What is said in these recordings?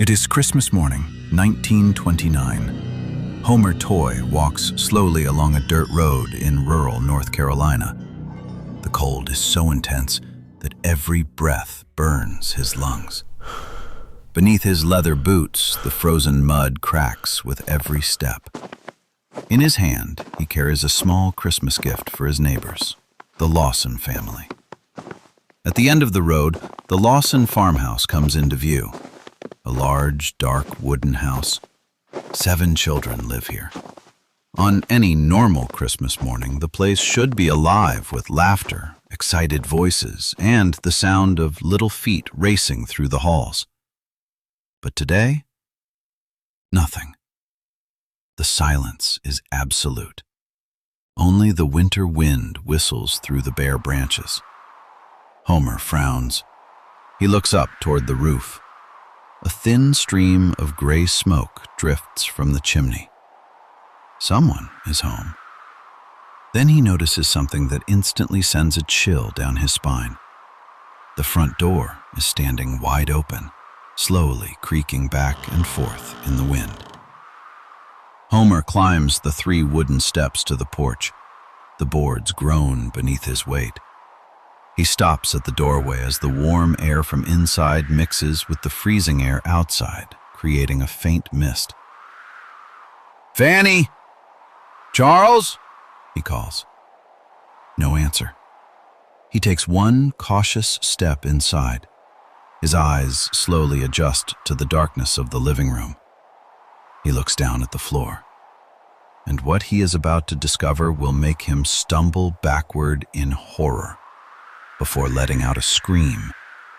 It is Christmas morning, 1929. Homer Toy walks slowly along a dirt road in rural North Carolina. The cold is so intense that every breath burns his lungs. Beneath his leather boots, the frozen mud cracks with every step. In his hand, he carries a small Christmas gift for his neighbors, the Lawson family. At the end of the road, the Lawson farmhouse comes into view. A large, dark wooden house. 7 children live here. On any normal Christmas morning, the place should be alive with laughter, excited voices, and the sound of little feet racing through the halls. But today, nothing. The silence is absolute. Only the winter wind whistles through the bare branches. Homer frowns. He looks up toward the roof. A thin stream of gray smoke drifts from the chimney. Someone is home. Then he notices something that instantly sends a chill down his spine. The front door is standing wide open, slowly creaking back and forth in the wind. Homer climbs the 3 wooden steps to the porch. The boards groan beneath his weight. He stops at the doorway as the warm air from inside mixes with the freezing air outside, creating a faint mist. "Fanny! Charles!" he calls. No answer. He takes one cautious step inside. His eyes slowly adjust to the darkness of the living room. He looks down at the floor, and what he is about to discover will make him stumble backward in horror before letting out a scream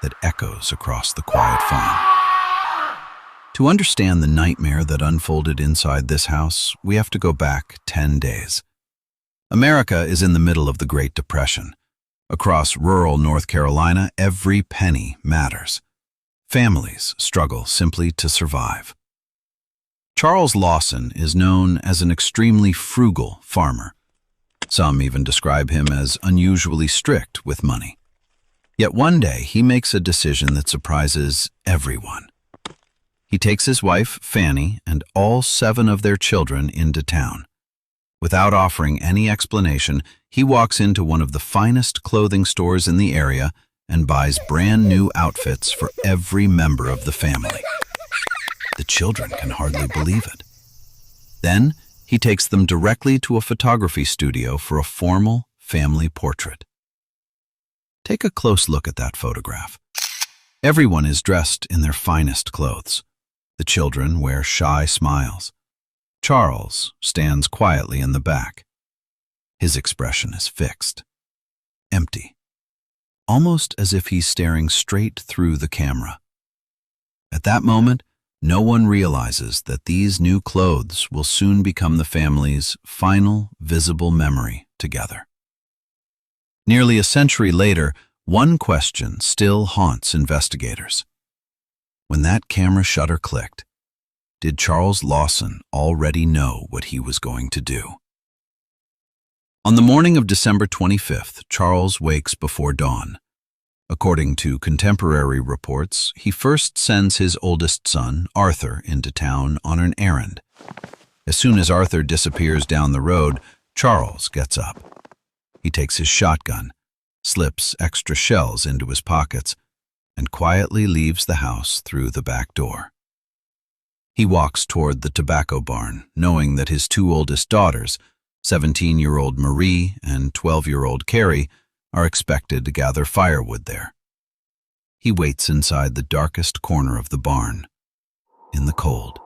that echoes across the quiet farm. To understand the nightmare that unfolded inside this house, we have to go back 10 days. America is in the middle of the Great Depression. Across rural North Carolina, every penny matters. Families struggle simply to survive. Charles Lawson is known as an extremely frugal farmer. Some even describe him as unusually strict with money. Yet one day, he makes a decision that surprises everyone. He takes his wife, Fanny, and all 7 of their children into town. Without offering any explanation, he walks into one of the finest clothing stores in the area and buys brand new outfits for every member of the family. The children can hardly believe it. Then, he takes them directly to a photography studio for a formal family portrait. Take a close look at that photograph. Everyone is dressed in their finest clothes. The children wear shy smiles. Charles stands quietly in the back. His expression is fixed, empty, almost as if he's staring straight through the camera. At that moment, no one realizes that these new clothes will soon become the family's final visible memory together. Nearly a century later, one question still haunts investigators. When that camera shutter clicked, did Charles Lawson already know what he was going to do? On the morning of December 25th, Charles wakes before dawn. According to contemporary reports, he first sends his oldest son, Arthur, into town on an errand. As soon as Arthur disappears down the road, Charles gets up. He takes his shotgun, slips extra shells into his pockets, and quietly leaves the house through the back door. He walks toward the tobacco barn, knowing that his 2 oldest daughters, 17-year-old Marie and 12-year-old Carrie, are expected to gather firewood there. He waits inside the darkest corner of the barn, in the cold,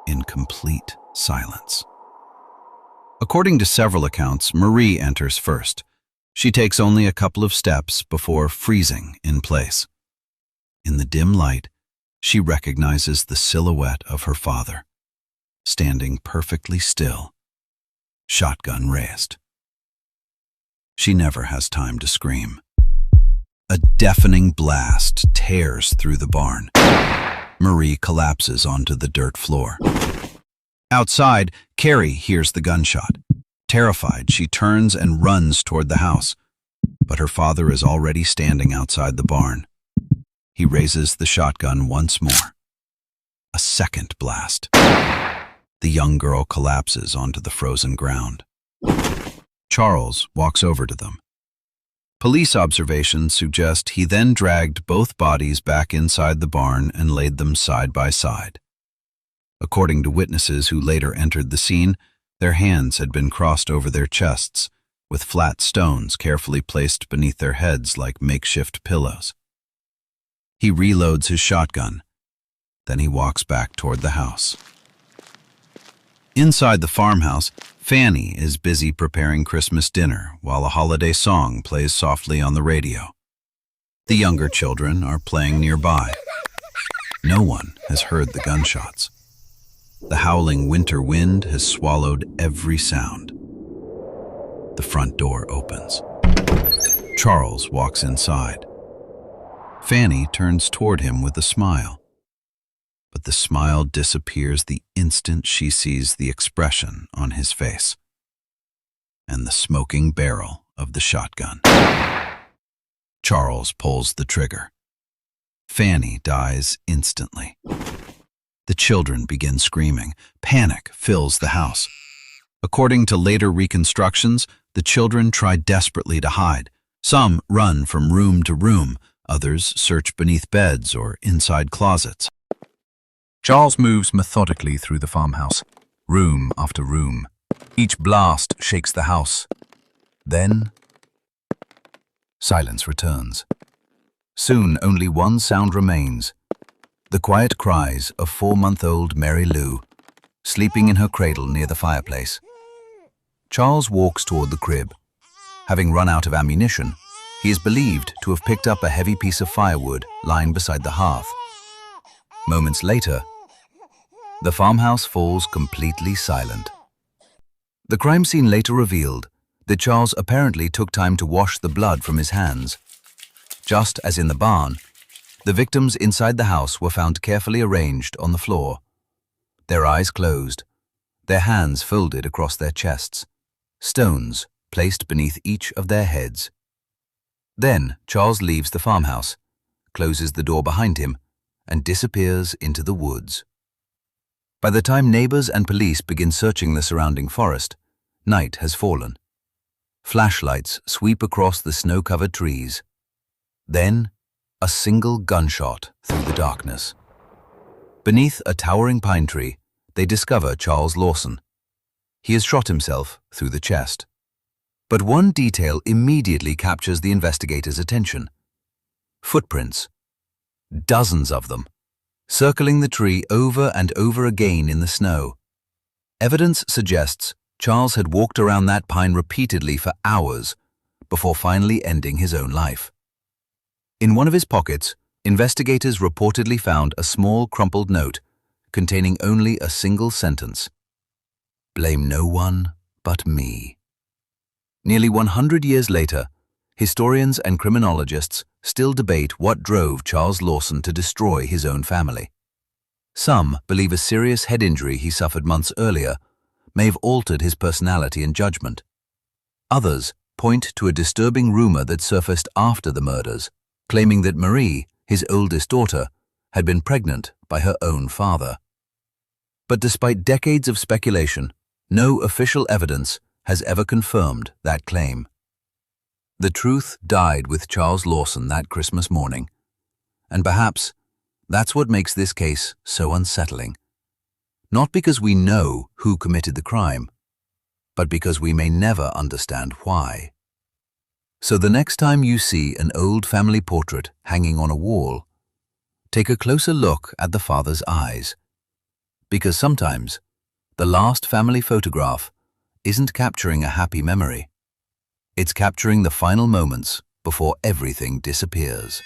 in complete silence. According to several accounts, Marie enters first. She takes only a couple of steps before freezing in place. In the dim light, she recognizes the silhouette of her father, standing perfectly still, shotgun raised. She never has time to scream. A deafening blast tears through the barn. Marie collapses onto the dirt floor. Outside, Carrie hears the gunshot. Terrified, she turns and runs toward the house. But her father is already standing outside the barn. He raises the shotgun once more. A second blast. The young girl collapses onto the frozen ground. Charles walks over to them. Police observations suggest he then dragged both bodies back inside the barn and laid them side by side. According to witnesses who later entered the scene, their hands had been crossed over their chests, with flat stones carefully placed beneath their heads like makeshift pillows. He reloads his shotgun. Then he walks back toward the house. Inside the farmhouse, Fanny is busy preparing Christmas dinner while a holiday song plays softly on the radio. The younger children are playing nearby. No one has heard the gunshots. The howling winter wind has swallowed every sound. The front door opens. Charles walks inside. Fanny turns toward him with a smile. But the smile disappears the instant she sees the expression on his face and the smoking barrel of the shotgun. Charles pulls the trigger. Fanny dies instantly. The children begin screaming. Panic fills the house. According to later reconstructions, the children try desperately to hide. Some run from room to room, others search beneath beds or inside closets. Charles moves methodically through the farmhouse, room after room. Each blast shakes the house. Then, silence returns. Soon only one sound remains: the quiet cries of 4-month-old Mary Lou, sleeping in her cradle near the fireplace. Charles walks toward the crib. Having run out of ammunition, he is believed to have picked up a heavy piece of firewood lying beside the hearth. Moments later, the farmhouse falls completely silent. The crime scene later revealed that Charles apparently took time to wash the blood from his hands. Just as in the barn, the victims inside the house were found carefully arranged on the floor, their eyes closed, their hands folded across their chests, stones placed beneath each of their heads. Then Charles leaves the farmhouse, closes the door behind him, and disappears into the woods. By the time neighbors and police begin searching the surrounding forest, night has fallen. Flashlights sweep across the snow-covered trees. Then, a single gunshot through the darkness. Beneath a towering pine tree, they discover Charles Lawson. He has shot himself through the chest. But one detail immediately captures the investigators' attention. Footprints. Dozens of them, circling the tree over and over again in the snow. Evidence suggests Charles had walked around that pine repeatedly for hours before finally ending his own life. In one of his pockets, investigators reportedly found a small crumpled note containing only a single sentence: "Blame no one but me." Nearly 100 years later, historians and criminologists still debate what drove Charles Lawson to destroy his own family. Some believe a serious head injury he suffered months earlier may have altered his personality and judgment. Others point to a disturbing rumor that surfaced after the murders, claiming that Marie, his oldest daughter, had been pregnant by her own father. But despite decades of speculation, no official evidence has ever confirmed that claim. The truth died with Charles Lawson that Christmas morning, and perhaps that's what makes this case so unsettling. Not because we know who committed the crime, but because we may never understand why. So the next time you see an old family portrait hanging on a wall, take a closer look at the father's eyes, because sometimes the last family photograph isn't capturing a happy memory. It's capturing the final moments before everything disappears.